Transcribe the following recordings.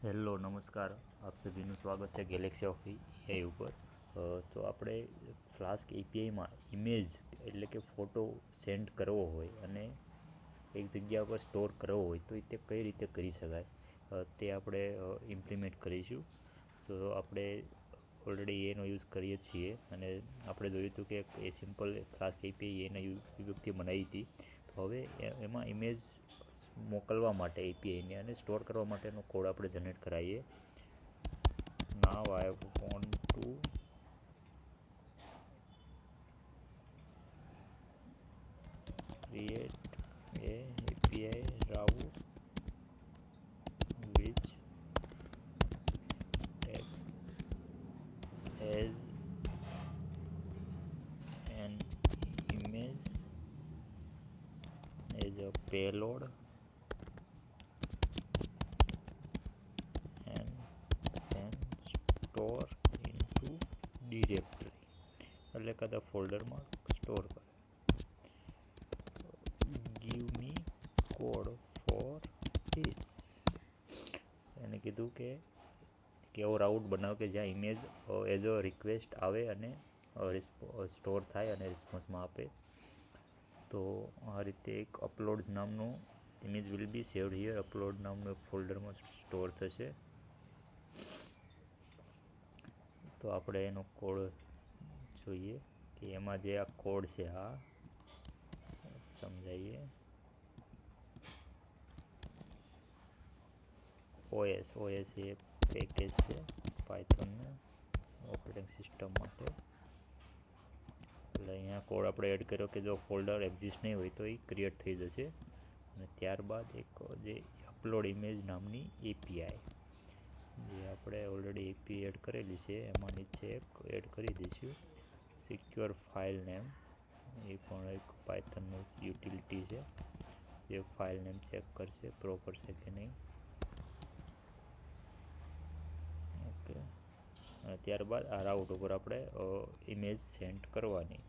Hello નમસ્કાર, આપ સભીનું સ્વાગત છે ગેલેક્સી ઓફ એઆઈ ઉપર। તો આપણે ફ્લાસ્ક એપીઆઈમાં ઇમેજ એટલે કે ફોટો સેન્ડ કરવો હોય અને એક જગ્યા પર સ્ટોર કરવો હોય તો તે કઈ રીતે કરી શકાય તે આપણે ઇમ્પ્લિમેન્ટ કરીશું। તો આપણે ઓલરેડી એનો યુઝ કરીએ છીએ અને આપણે જોયું હતું કે એ સિમ્પલ ફ્લાસ્ક એપીઆઈ એના ઉપયોગથી બનાવી હતી। તો હવે એમાં ઇમેજ મોકલવા માટે એપીઆઈને અને સ્ટોર કરવા માટેનો કોડ આપણે જનરેટ કરાવીએ। Now I want to create a API route which acts as an image as a payload and then store into directory એટલે કદા ફોલ્ડરમાં સ્ટોર કરે। give me code for this એને કીધું કે એવો રાઉટ બનાવો કે જ્યાં ઇમેજ એઝ અ રિક્વેસ્ટ આવે અને સ્ટોર થાય અને રિસ્પોન્સમાં આપે। તો આ રીતે એક અપલોડ્સ નામનું image will be saved here upload નામનું એક ફોલ્ડરમાં સ્ટોર થશે। તો આપણે એનો કોડ જોઈએ કે એમાં જે આ કોડ છે આ સમજાઈએ। ઓએસ એ પેકેજ છે પાયથોનનું ઓપરેટિંગ સિસ્ટમ માટે। એટલે અહીંયા કોડ આપણે એડ કર્યો કે જો ફોલ્ડર એક્ઝિસ્ટ નહીં હોય તો એ ક્રિએટ થઈ જશે। અને ત્યારબાદ એક જે અપલોડ ઇમેજ નામની એપીઆઈ જે આપણે ઓલરેડી એપીઆઈ એડ કરેલી છે એમાં નીચે એક એડ કરી દઈશું સિક્યોર ફાઇલ નેમ। એ પણ એક પાયથનનું યુટિલિટી છે જે ફાઇલ નેમ ચેક કરશે પ્રોપર છે કે નહીં। ઓકે, અને ત્યારબાદ આ રાઉટ ઉપર આપણે ઇમેજ સેન્ડ કરવાની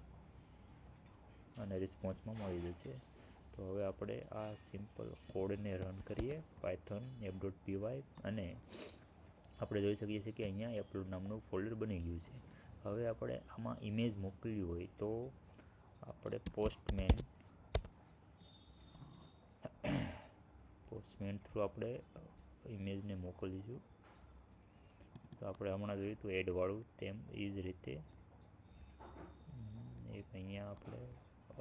અને રિસ્પોન્સમાં મળી જશે। તો હવે આપણે આ સિમ્પલ કોડને રન કરીએ પાયથોન app.py અને આપણે જોઈ શકીએ છીએ કે અહીંયા અપલોડ નામનું ફોલ્ડર બની ગયું છે। હવે આપણે આમાં ઇમેજ મોકલવી હોય તો આપણે પોસ્ટમેન થ્રુ આપણે ઇમેજને મોકલીશું। તો આપણે હમણાં જોયું તો એડવાળું તેમ એ જ રીતે એક અહીંયા આપણે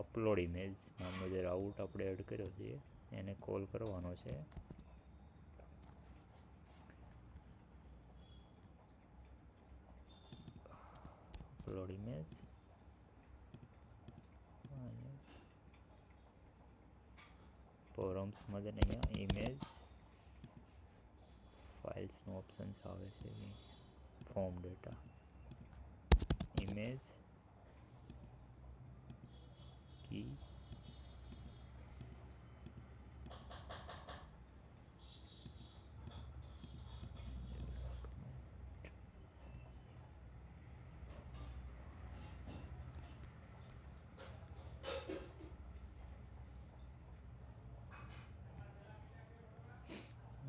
અપલોડ ઇમેજ નામનો જે રાઉટ આપણે એડ કર્યો છે એને કોલ કરવાનો છે। અપલોડ ઇમેજ અને ફોરમ્સમાં જઈને અહીંયા ઇમેજ ફાઇલ્સનો ઓપ્શન્સ આવે છે ફોર્મ ડેટા ઇમેજ કી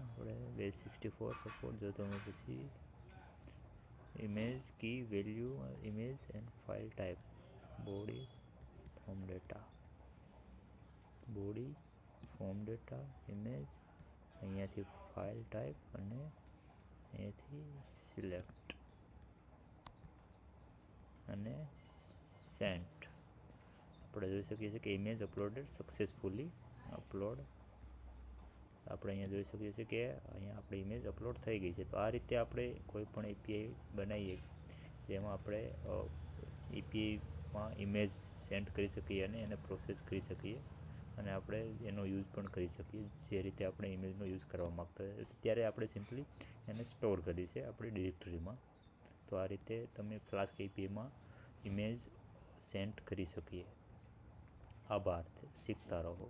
આપણે base64 સપોર્ટ જો તમે પછી image key value image and file type body form data image અહીંયાથી ફાઇલ ટાઈપ અને અહીંયાથી સિલેક્ટ અને સેન્ટ આપણે જોઈ શકીએ છીએ કે ઇમેજ અપલોડેડ સક્સેસફુલી અપલોડ આપણે અહીંયા જોઈ શકીએ છીએ કે અહીંયા આપણી ઇમેજ અપલોડ થઈ ગઈ છે। તો આ રીતે આપણે કોઈ પણ એપીઆઈ બનાવીએ જેમાં આપણે એપીઆઈમાં ઇમેજ સેન્ડ કરી શકીએ અને એને પ્રોસેસ કરી શકીએ અને આપણે એનો યુઝ પણ કરી શકીએ જે રીતે આપણે ઇમેજનો યુઝ કરવા માગતા હોય ત્યારે આપણે સિમ્પલી એને સ્ટોર કરી છે આપણી ડિરેક્ટરીમાં। તો આ રીતે તમે ફ્લાસ્ક એપીઆઈમાં ઇમેજ સેન્ડ કરી શકીએ। આભાર, શીખતા રહો।